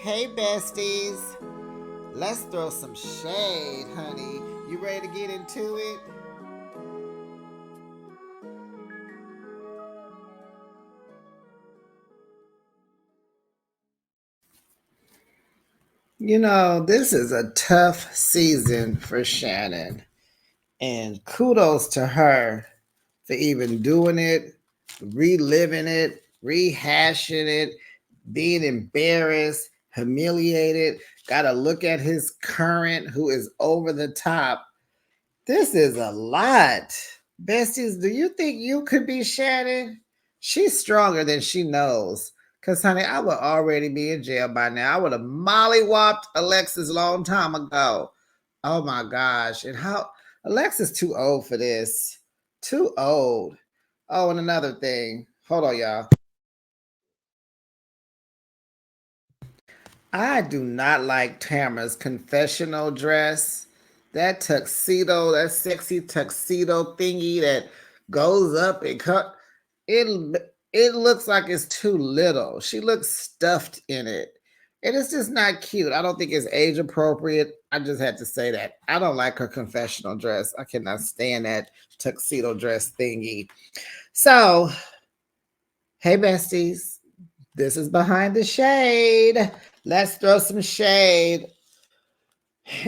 Hey besties, let's throw some shade, honey. You ready to get into it? You know, this is a tough season for Shannon, and kudos to her for even doing it, reliving it, rehashing it, being embarrassed, humiliated. Got to look at his current, who is over the top. This is a lot. Besties, do you think you could be Shannon? She's stronger than she knows. Because, honey, I would already be in jail by now. I would have mollywopped Alexis a long time ago. Oh my gosh. And how Alexis too old for this. Too old. Oh, and another thing. Hold on, y'all. I do not like Tamara's confessional dress. That tuxedo, that sexy tuxedo thingy that goes up and cut it looks like it's too little. She looks stuffed in it. And it's just not cute. I don't think it's age appropriate. I just had to say that. I don't like her confessional dress. I cannot stand that tuxedo dress thingy. So, hey besties, this is Behind the Shade. Let's throw some shade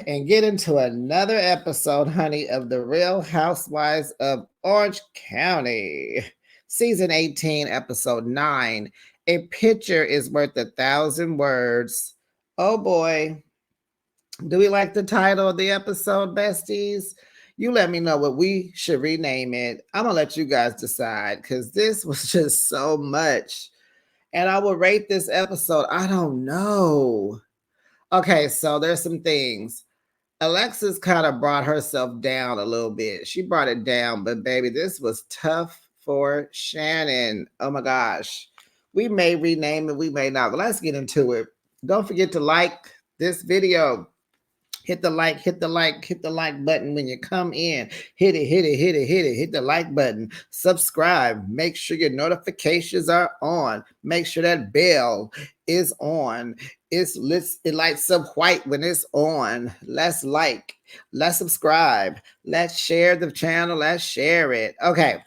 and get into another episode, honey, of The Real Housewives of Orange County. Season 18, episode 9. A picture is worth 1,000 words. Oh boy. Do we like the title of the episode, besties? You let me know what we should rename it. I'm going to let you guys decide because this was just so much. And I will rate this episode. I don't know. Okay, so there's some things. Alexis kind of brought herself down a little bit. She brought it down, but baby, this was tough for Shannon. Oh my gosh. We may rename it, we may not, but let's get into it. Don't forget to like this video. Hit the like, hit the like, hit the like button when you come in. Hit it, hit it, hit it, hit it, hit the like button. Subscribe. Make sure your notifications are on. Make sure that bell is on. It lights up white when it's on. Let's like, let's subscribe. Let's share the channel. Let's share it. Okay,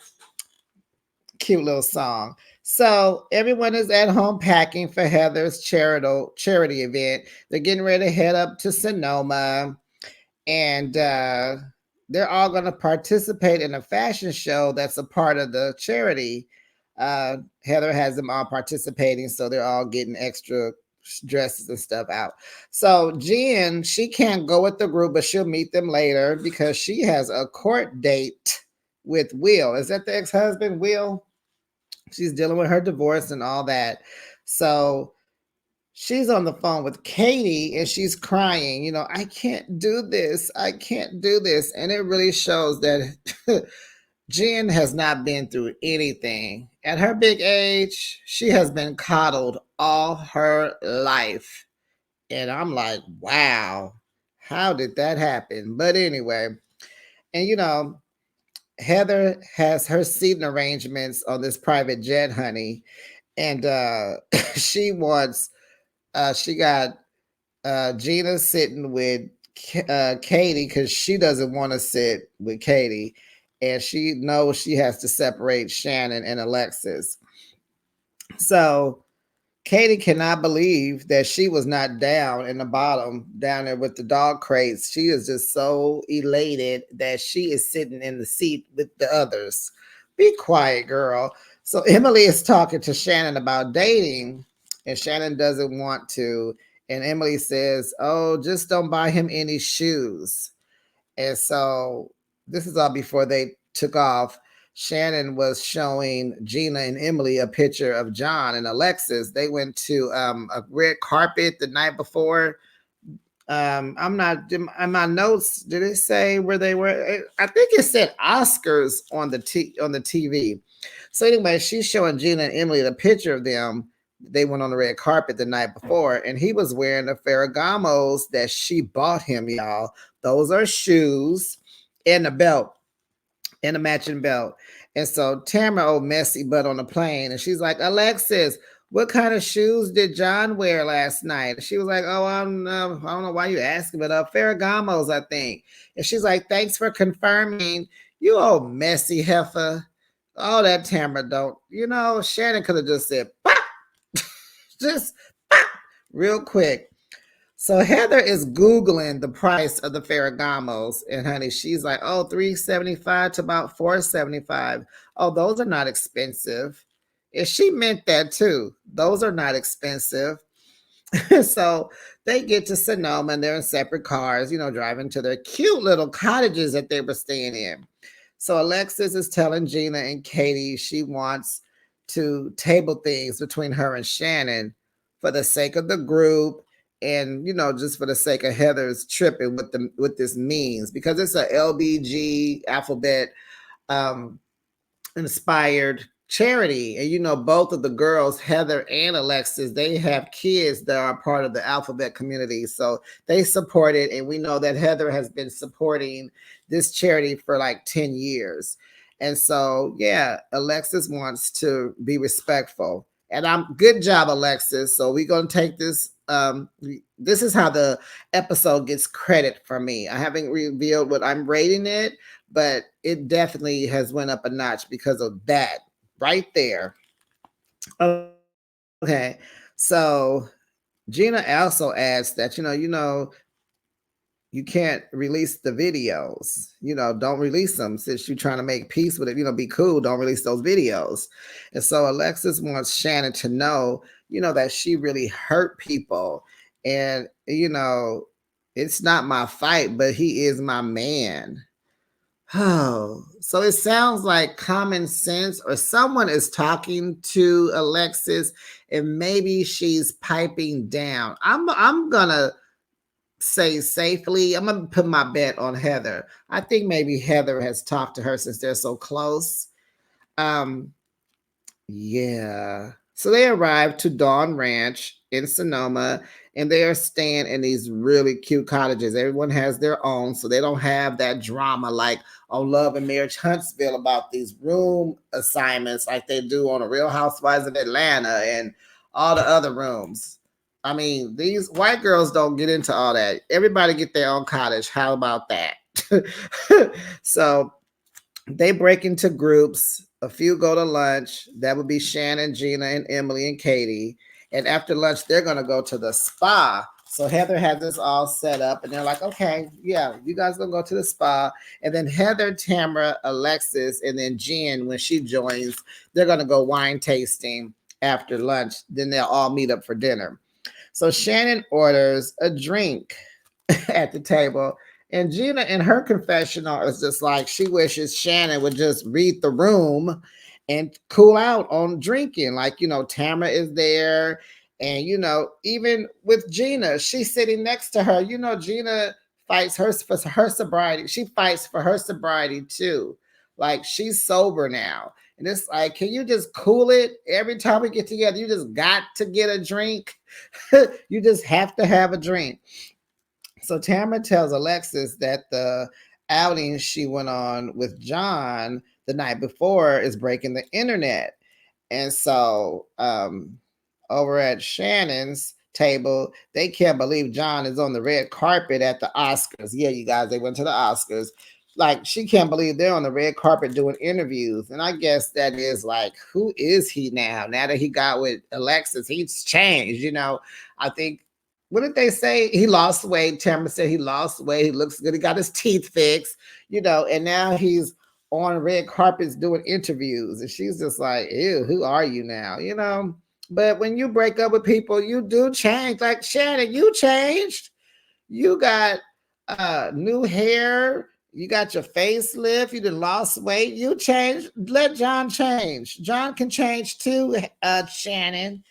cute little song. So everyone is at home packing for Heather's charity event. They're getting ready to head up to Sonoma, and they're all going to participate in a fashion show that's a part of the charity. Heather has them all participating, so they're all getting extra dresses and stuff out. So Jen, she can't go with the group, but she'll meet them later because she has a court date with Will. Is that the ex-husband, Will? She's dealing with her divorce and all that. So she's on the phone with Katie and she's crying, I can't do this. I can't do this. And it really shows that Jen has not been through anything. At her big age, she has been coddled all her life. And I'm like, wow, how did that happen? But anyway, and Heather has her seating arrangements on this private jet, honey. And she wants, she got Gina sitting with Katie because she doesn't want to sit with Katie, and she knows she has to separate Shannon and Alexis. So Katie cannot believe that she was not down in the bottom, down there with the dog crates. She is just so elated that she is sitting in the seat with the others. Be quiet, girl. So Emily is talking to Shannon about dating, and Shannon doesn't want to. And Emily says, "Oh, just don't buy him any shoes." And so this is all before they took off. Shannon was showing Gina and Emily a picture of John and Alexis. They went to a red carpet the night before. I'm not in my notes. Did it say where they were? I think it said Oscars on the TV. So anyway, she's showing Gina and Emily the picture of them. They went on the red carpet the night before, and he was wearing the Ferragamos that she bought him, y'all. Those are shoes and a belt and a matching belt. And so Tamara, old messy butt on the plane, and she's like, Alexis, what kind of shoes did John wear last night? She was like, oh, I don't know why you asking, but Ferragamos, I think. And she's like, thanks for confirming. You old messy heifer. All that Tamara don't. Shannon could have just said, pop, just pop, real quick. So Heather is Googling the price of the Ferragamos, and honey, she's like, oh, 375 to about 475. Oh, those are not expensive. And she meant that too. Those are not expensive. So they get to Sonoma and they're in separate cars, driving to their cute little cottages that they were staying in. So Alexis is telling Gina and Katie she wants to table things between her and Shannon for the sake of the group and just for the sake of Heather's tripping with this means, because it's a LBG alphabet um inspired charity. And both of the girls, Heather and Alexis, they have kids that are part of the alphabet community, so they support it. And we know that Heather has been supporting this charity for like 10 years. And so yeah, Alexis wants to be respectful, and I'm good job, Alexis. So we're going to take this. This is how the episode gets credit from me. I haven't revealed what I'm rating it, but it definitely has went up a notch because of that right there. Okay, so Gina also adds that you can't release the videos. Don't release them since you're trying to make peace with it. Be cool. Don't release those videos. And so Alexis wants Shannon to know, that she really hurt people, and it's not my fight, but he is my man. Oh, so it sounds like common sense, or someone is talking to Alexis and maybe she's piping down. I'm gonna say safely, I'm gonna put my bet on Heather. I think maybe Heather has talked to her since they're so close. Um, yeah. So they arrived to Dawn Ranch in Sonoma, and they are staying in these really cute cottages. Everyone has their own, so they don't have that drama like on Love and Marriage Huntsville about these room assignments like they do on the Real Housewives of Atlanta and all the other rooms. I mean, these white girls don't get into all that. Everybody get their own cottage. How about that? So they break into groups. A few go to lunch. That would be Shannon, Gina, and Emily and Katie. And after lunch, they're going to go to the spa. So Heather had this all set up, and they're like, okay, yeah, you guys going to go to the spa. And then Heather, Tamara, Alexis, and then Jen, when she joins, they're going to go wine tasting after lunch. Then they'll all meet up for dinner. So Shannon orders a drink at the table. And Gina, in her confessional, is just like she wishes Shannon would just read the room and cool out on drinking. Like, Tamara is there. And, even with Gina, she's sitting next to her. Gina fights for her sobriety. She fights for her sobriety too. Like, she's sober now. And it's like, can you just cool it? Every time we get together, you just got to get a drink. You just have to have a drink. So Tamara tells Alexis that the outing she went on with John the night before is breaking the internet. And so over at Shannon's table, they can't believe John is on the red carpet at the Oscars. Yeah, you guys, they went to the Oscars. Like, she can't believe they're on the red carpet doing interviews. And I guess that is like, who is he now? Now that he got with Alexis, he's changed. I think, what did they say? He lost weight. Tamara said he lost weight. He looks good. He got his teeth fixed, and now he's on red carpets doing interviews. And she's just like, ew, who are you now? But when you break up with people, you do change. Like, Shannon, you changed. You got new hair. You got your facelift. You done lost weight. You changed. Let John change. John can change too, Shannon.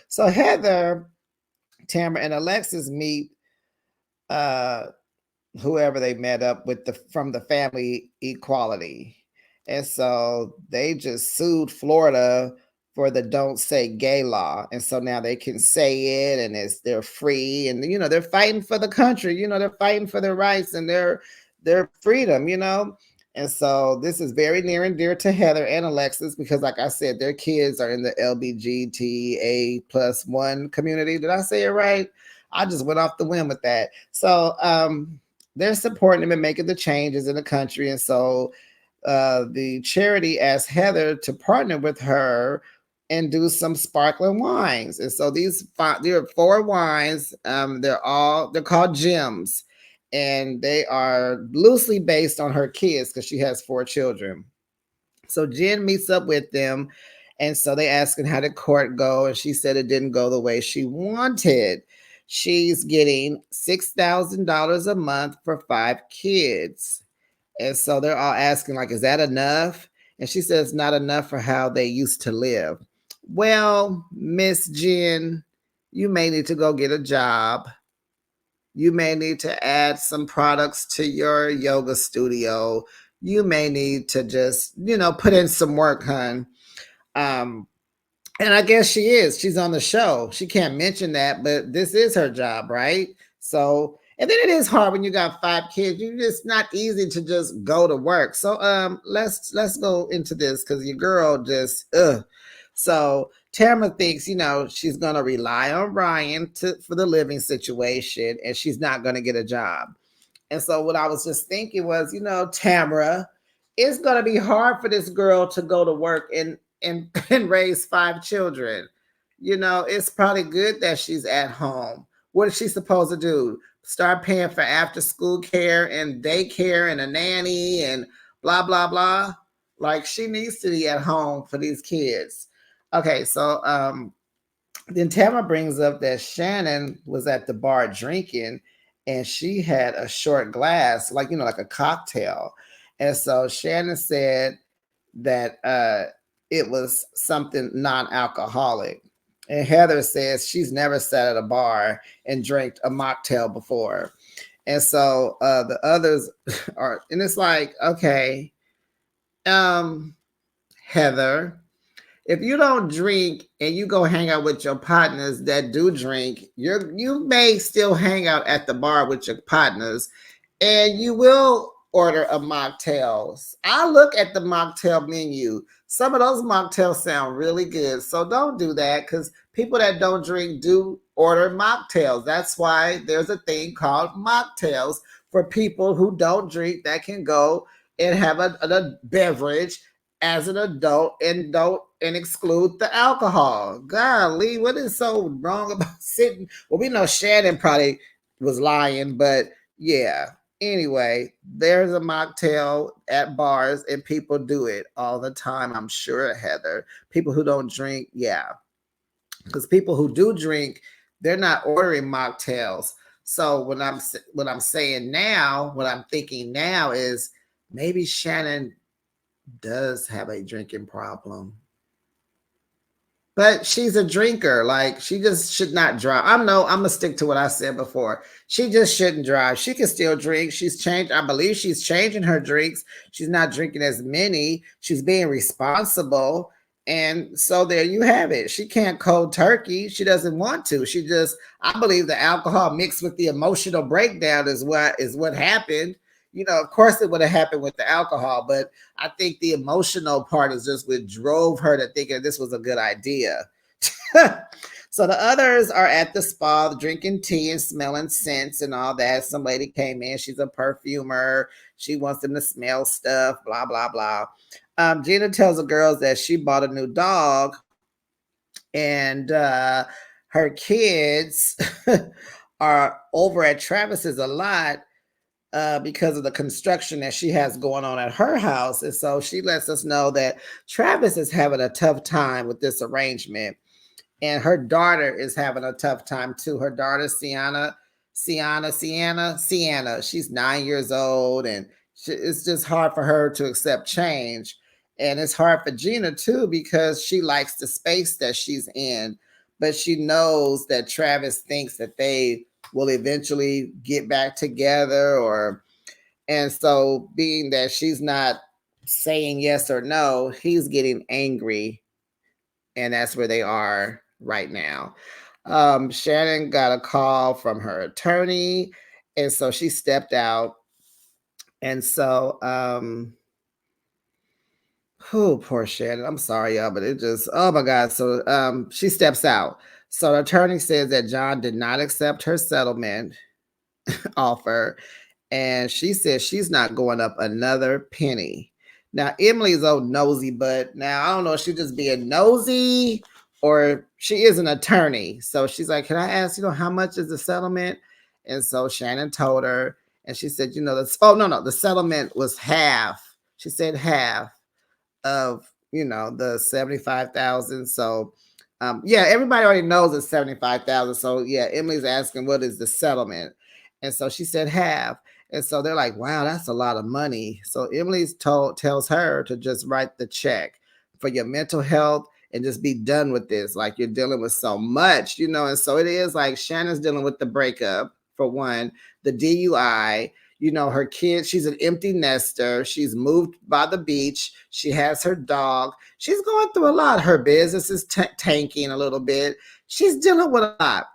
So Heather, Tamara, and Alexis meet whoever they met up with from the family equality. And so they just sued Florida for the don't say gay law. And so now they can say it, and they're free, and they're fighting for the country, they're fighting for their rights and their freedom, And so this is very near and dear to Heather and Alexis because, like I said, their kids are in the LBGTA+1 community. Did I say it right? I just went off the whim with that. So they're supporting them and making the changes in the country. And so the charity asked Heather to partner with her and do some sparkling wines. And so there are 4 wines. They're called gems, and they are loosely based on her kids because she has 4 children. So Jen meets up with them, and so they asking how did court go, and she said it didn't go the way she wanted. She's getting $6,000 a month for 5 kids. And so they're all asking, like, is that enough? And she says, not enough for how they used to live. Well, Miss Jen, you may need to go get a job. You may need to add some products to your yoga studio. You may need to just, put in some work, hun. Um, and I guess she is. She's on the show. She can't mention that, but this is her job, right? So, and then it is hard when you got 5 kids. You just not easy to just go to work. So, let's go into this because your girl just So Tamara thinks, she's gonna rely on Ryan for the living situation, and she's not gonna get a job. And so what I was just thinking was, Tamara, it's gonna be hard for this girl to go to work and and raise 5 children. It's probably good that she's at home. What is she supposed to do? Start paying for after school care and daycare and a nanny and blah blah blah. Like she needs to be at home for these kids. Okay, so then Tamara brings up that Shannon was at the bar drinking and she had a short glass, like, like a cocktail. And so Shannon said that it was something non alcoholic. And Heather says she's never sat at a bar and drank a mocktail before. And so the others are, and it's like, okay, Heather, if you don't drink and you go hang out with your partners that do drink, you may still hang out at the bar with your partners, and you will order a mocktails. I look at the mocktail menu. Some of those mocktails sound really good, so don't do that because people that don't drink do order mocktails. That's why there's a thing called mocktails for people who don't drink that can go and have a beverage as an adult and don't and exclude the alcohol. Golly, what is so wrong about sitting? Well, we know Shannon probably was lying, but yeah. Anyway, there's a mocktail at bars and people do it all the time. I'm sure, Heather. People who don't drink, yeah. Because people who do drink, they're not ordering mocktails. So what I'm saying now, what I'm thinking now is maybe Shannon does have a drinking problem. But she's a drinker. Like she just should not drive. I'm gonna stick to what I said before. She just shouldn't drive. She can still drink. She's changed. I believe she's changing her drinks. She's not drinking as many. She's being responsible. And so there you have it. She can't cold turkey. She doesn't want to. I believe the alcohol mixed with the emotional breakdown is what happened. Of course it would have happened with the alcohol, but I think the emotional part is just what drove her to thinking this was a good idea. So the others are at the spa drinking tea and smelling scents and all that. Some lady came in. She's a perfumer. She wants them to smell stuff, blah, blah, blah. Gina tells the girls that she bought a new dog and her kids are over at Travis's a lot because of the construction that she has going on at her house. And so she lets us know that Travis is having a tough time with this arrangement. And her daughter is having a tough time too. Her daughter, Sienna, she's 9 years old. And it's just hard for her to accept change. And it's hard for Gina too, because she likes the space that she's in. But she knows that Travis thinks that they will eventually get back together and so being that she's not saying yes or no, he's getting angry, and that's where they are right now. Shannon got a call from her attorney, and so she stepped out. And so Oh, poor Shannon. I'm sorry, y'all, but it just, oh my God. So she steps out. So the attorney says that John did not accept her settlement offer, and she says she's not going up another penny. Now, Emily's old nosy, but now I don't know if she's just being nosy or she is an attorney. So she's like, can I ask, how much is the settlement? And so Shannon told her, and she said, oh, no, the settlement was half. She said half of the 75,000. So yeah, everybody already knows it's 75,000. So yeah, Emily's asking what is the settlement, and so she said half. And so they're like, wow, that's a lot of money. So Emily's tells her to just write the check for your mental health and just be done with this. Like, you're dealing with so much, and so it is like Shannon's dealing with the breakup for one, the DUI, her kids, she's an empty nester. She's moved by the beach. She has her dog. She's going through a lot. Her business is tanking a little bit. She's dealing with a lot.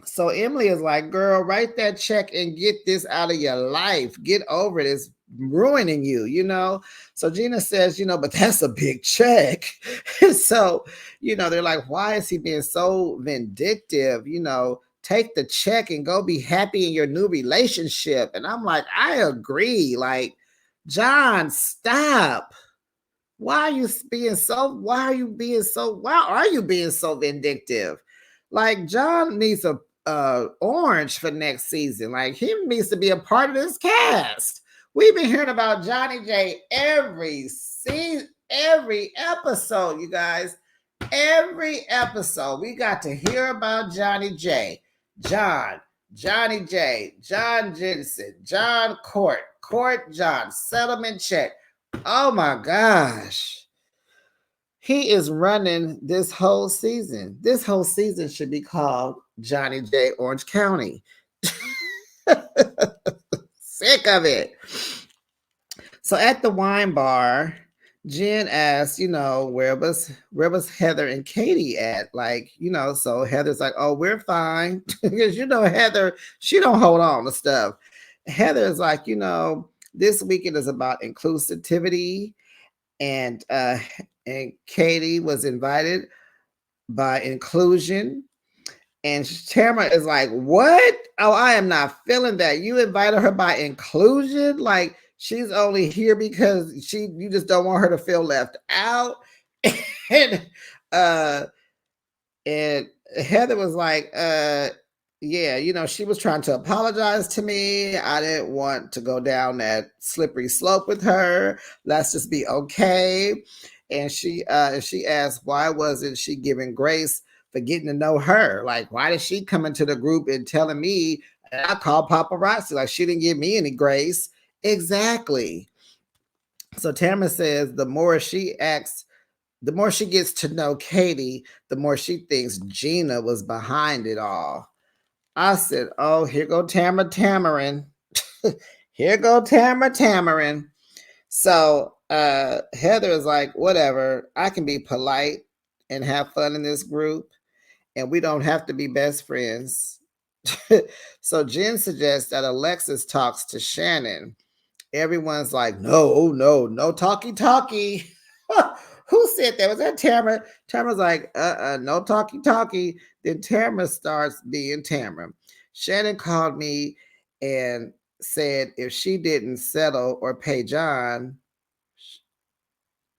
So Emily is like, girl, write that check and get this out of your life. Get over it. It's ruining you. So Gina says, but that's a big check. So, they're like, why is he being so vindictive? Take the check and go be happy in your new relationship. And I'm like, I agree. Like, John, stop. Why are you being so vindictive? Like, John needs a orange for next season. Like, he needs to be a part of this cast. We've been hearing about Johnny J every season, every episode, you guys. Every episode, we got to hear about Johnny J. Johnny J, John Jensen, John Court, John, settlement check. Oh my gosh. He is running this whole season. This whole season should be called Johnny J Orange County. Sick of it. So at the wine bar, Jen asked, where was Heather and Katie at? Like, so Heather's like, oh, we're fine. Because, Heather, she don't hold on to stuff. Heather's like, this weekend is about inclusivity. And Katie was invited by inclusion. And Tamara is like, what? Oh, I am not feeling that. You invited her by inclusion? Like, she's only here because you just don't want her to feel left out. And Heather was like, yeah, she was trying to apologize to me. I didn't want to go down that slippery slope with her. Let's just be okay. And she asked, why wasn't she giving grace for getting to know her? Like, why did she come into the group and telling me, and I called paparazzi, like she didn't give me any grace? Exactly. So Tamara says the more she gets to know Katie, the more she thinks Gina was behind it all. I said, oh, here go Tamarin. Here go Tamarin. So Heather is like, whatever, I can be polite and have fun in this group, and we don't have to be best friends. So Jen suggests that Alexis talks to Shannon. Everyone's like, no talkie. Who said that? Was that Tamara? Tamara's like, no talkie. Then Tamara starts being Tamara. Shannon called me and said if she didn't settle or pay John,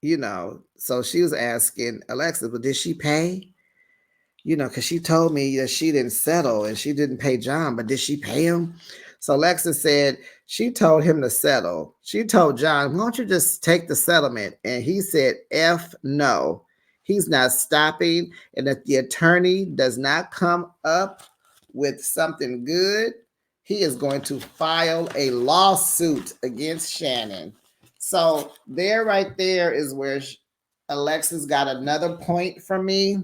so she was asking Alexis, but did she pay? Because she told me that she didn't settle and she didn't pay John, but did she pay him? So Alexis said she told him to settle. She told John, why don't you just take the settlement? And he said, F no. He's not stopping. And if the attorney does not come up with something good, he is going to file a lawsuit against Shannon. So right there is where Alexis got another point from me,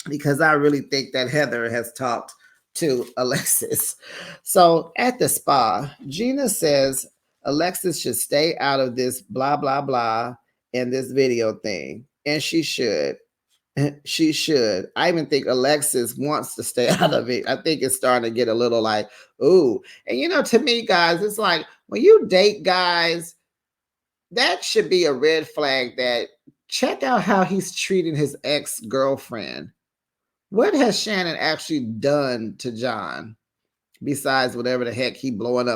because I really think that Heather has talked to Alexis. So at the spa, Gina says Alexis should stay out of this blah, blah, blah and this video thing. And she should. She should. I even think Alexis wants to stay out of it. I think it's starting to get a little like, ooh. And to me, guys, it's like when you date guys, that should be a red flag. That check out how he's treating his ex-girlfriend. What has Shannon actually done to John? Besides whatever the heck he blowing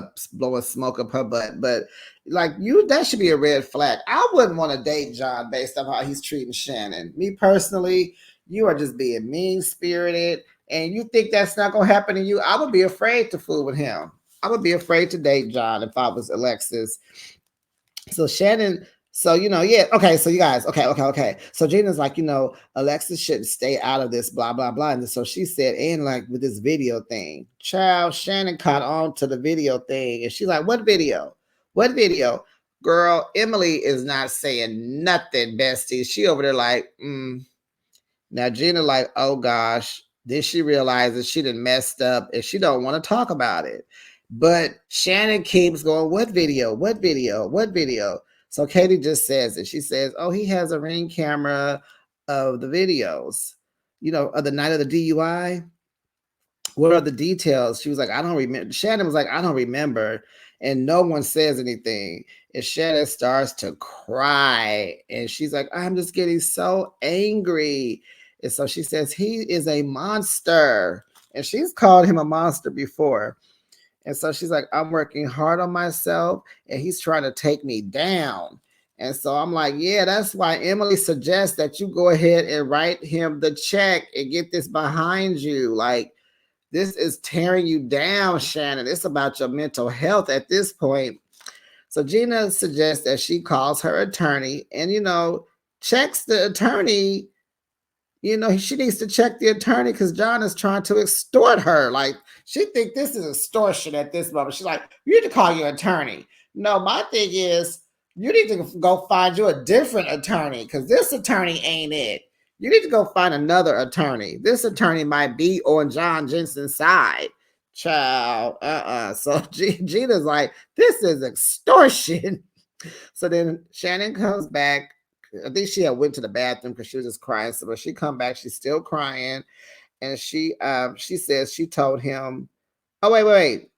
smoke up her butt. But like you, that should be a red flag. I wouldn't want to date John based on how he's treating Shannon. Me personally, you are just being mean spirited, and you think that's not gonna happen to you. I would be afraid to fool with him. I would be afraid to date John if I was Alexis. So Shannon, so yeah, okay. So you guys, okay. So Gina's like, Alexis shouldn't stay out of this, blah blah blah. And so she said, and like with this video thing, child, Shannon caught on to the video thing, and she's like, "What video? What video?" Girl, Emily is not saying nothing, bestie. She over there like, Now Gina like, oh gosh, then she realizes she done messed up and she don't want to talk about it. But Shannon keeps going, what video? What video? What video? So Katie just says it. She says, oh, he has a Ring camera of the videos, of the night of the DUI. What are the details? She was like, I don't remember. Shannon was like, I don't remember. And no one says anything. And Shannon starts to cry. And she's like, I'm just getting so angry. And so she says, he is a monster. And she's called him a monster before. And so she's like, I'm working hard on myself and he's trying to take me down. And so I'm like, yeah, that's why Emily suggests that you go ahead and write him the check and get this behind you. Like, this is tearing you down, Shannon. It's about your mental health at this point. So Gina suggests that she calls her attorney and, checks the attorney. She needs to check the attorney because John is trying to extort her. Like, she thinks this is extortion at this moment. She's like, you need to call your attorney. No, my thing is, you need to go find you a different attorney because this attorney ain't it. You need to go find another attorney. This attorney might be on John Jensen's side. Child, So Gina's like, this is extortion. So then Shannon comes back. I think she had went to the bathroom because she was just crying. So when she come back, she's still crying. And she says she told him, oh, wait.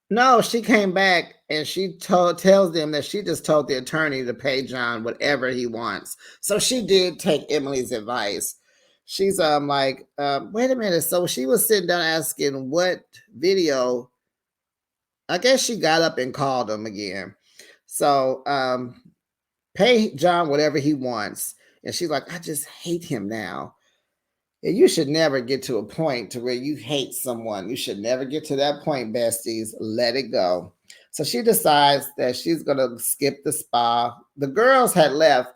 No, she came back and she tells them that she just told the attorney to pay John whatever he wants. So she did take Emily's advice. She's like, wait a minute. So she was sitting down asking what video. I guess she got up and called him again. So pay John whatever he wants. And she's like, I just hate him now. And you should never get to a point to where you hate someone. You should never get to that point, besties. Let it go. So she decides that she's going to skip the spa. The girls had left.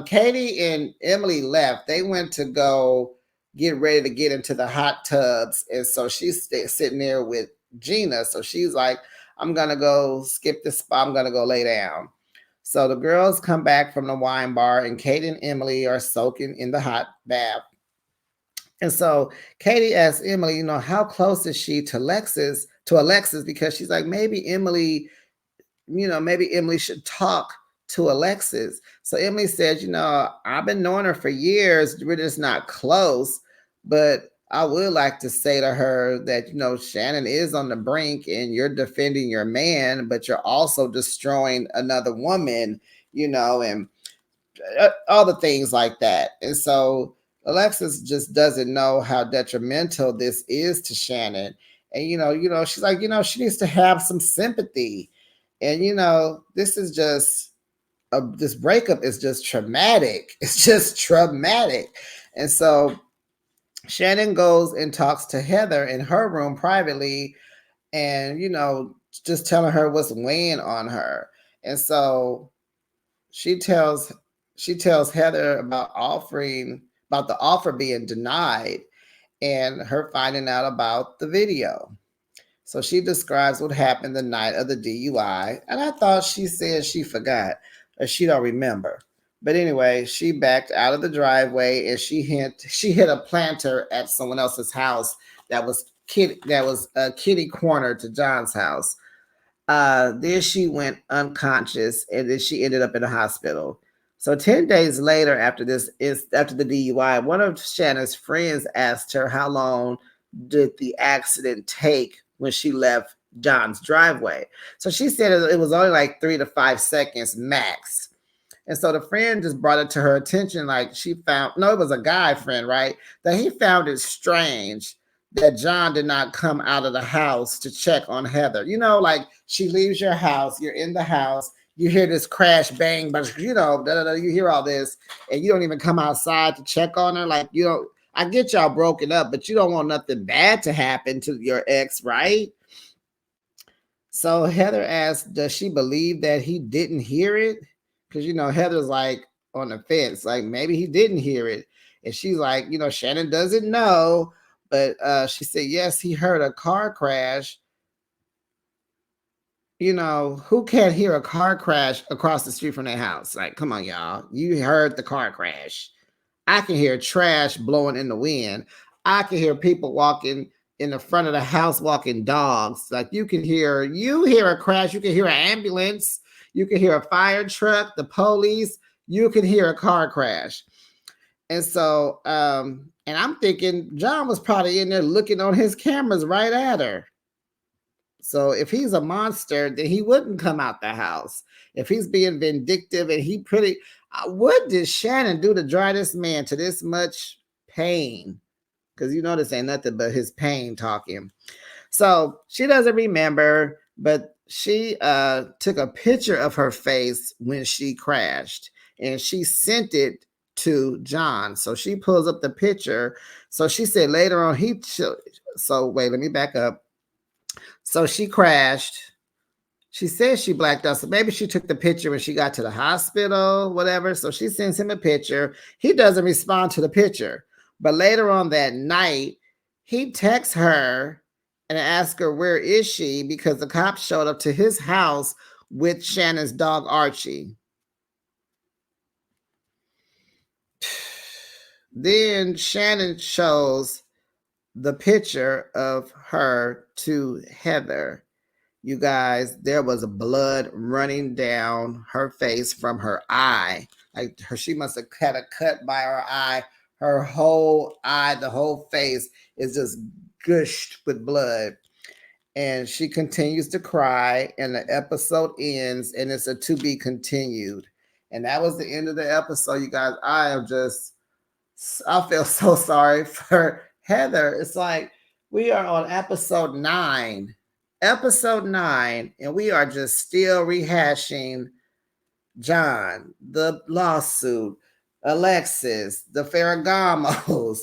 Katie and Emily left. They went to go get ready to get into the hot tubs. And so she's sitting there with Gina. So she's like, I'm going to go skip the spa. I'm going to go lay down. So the girls come back from the wine bar and Katie and Emily are soaking in the hot bath. And so Katie asks Emily, how close is she to Alexis? Because she's like, maybe Emily should talk to Alexis. So Emily says, I've been knowing her for years. We're just not close. But I would like to say to her that, Shannon is on the brink and you're defending your man, but you're also destroying another woman, and all the things like that. And so Alexis just doesn't know how detrimental this is to Shannon. And, she's like, she needs to have some sympathy. And, this is just, this breakup is just traumatic. It's just traumatic. And so Shannon goes and talks to Heather in her room privately and, just telling her what's weighing on her. And so she tells Heather about the offer being denied and her finding out about the video. So she describes what happened the night of the DUI. And I thought she said she forgot or she don't remember. But anyway, she backed out of the driveway and she hit a planter at someone else's house that was a kitty corner to John's house. Then she went unconscious and then she ended up in the hospital. So 10 days later, after the DUI, one of Shannon's friends asked her how long did the accident take when she left John's driveway. So she said it was only like 3 to 5 seconds max. And so the friend just brought it to her attention, like she found, no, it was a guy friend, right? That he found it strange that John did not come out of the house to check on Heather. You know, like she leaves your house, you're in the house, you hear this crash bang, but you know, you hear all this, and you don't even come outside to check on her. Like, you know, I get y'all broken up, but you don't want nothing bad to happen to your ex, right? So Heather asked, does she believe that he didn't hear it? Because, you know, Heather's like on the fence, like maybe he didn't hear it. And she's like, you know, Shannon doesn't know. But she said, yes, he heard a car crash. You know, who can't hear a car crash across the street from their house? Like, come on, y'all. You heard the car crash. I can hear trash blowing in the wind. I can hear people walking in the front of the house, walking dogs. Like you hear a crash, you can hear an ambulance, you can hear a fire truck, the police, you can hear a car crash. And so, and I'm thinking John was probably in there looking on his cameras right at her. So if he's a monster, then he wouldn't come out the house. If he's being vindictive and what did Shannon do to drive this man to this much pain? Because you know this ain't nothing but his pain talking. So she doesn't remember, but she took a picture of her face when she crashed and she sent it to John. So she pulls up the picture. So she said later on, so wait, let me back up. So she crashed. She says she blacked out. So maybe she took the picture when she got to the hospital, whatever. So she sends him a picture. He doesn't respond to the picture. But later on that night, he texts her and asks her, where is she? Because the cops showed up to his house with Shannon's dog, Archie. Then Shannon shows the picture of her to Heather. You guys, there was blood running down her face from her eye. Like she must have had a cut by her eye. Her whole eye, the whole face is just gushed with blood. And she continues to cry, and the episode ends, and it's a to be continued. And that was the end of the episode, you guys. I feel so sorry for Heather. It's like we are on episode 9. And we are just still rehashing John, the lawsuit, Alexis, the Ferragamos,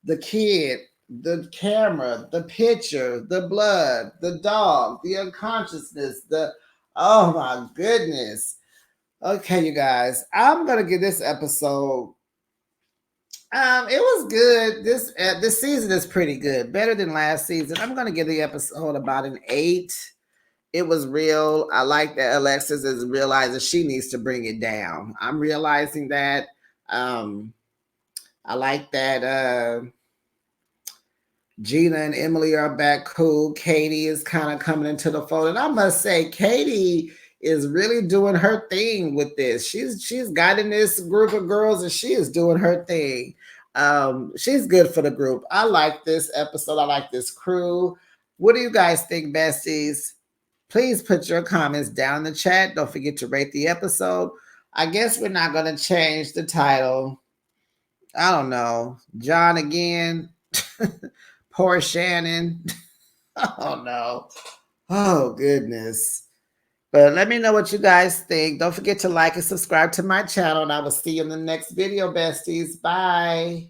the kid, the camera, the picture, the blood, the dog, the unconsciousness, oh my goodness. Okay, you guys, I'm gonna give this episode. It was good. This season is pretty good, better than last season. I'm gonna give the episode about an 8. It was real. I like that Alexis is realizing she needs to bring it down. I'm realizing that. I like that Gina and Emily are back cool. Katie is kind of coming into the fold. And I must say, Katie is really doing her thing with this. She's got in this group of girls and she is doing her thing. She's good for the group. I like this episode. I like this crew. What do you guys think, besties? Please put your comments down in the chat. Don't forget to rate the episode. I guess we're not going to change the title. I don't know. John again. Poor Shannon. Oh, no. Oh, goodness. But let me know what you guys think. Don't forget to like and subscribe to my channel, and I will see you in the next video, besties. Bye.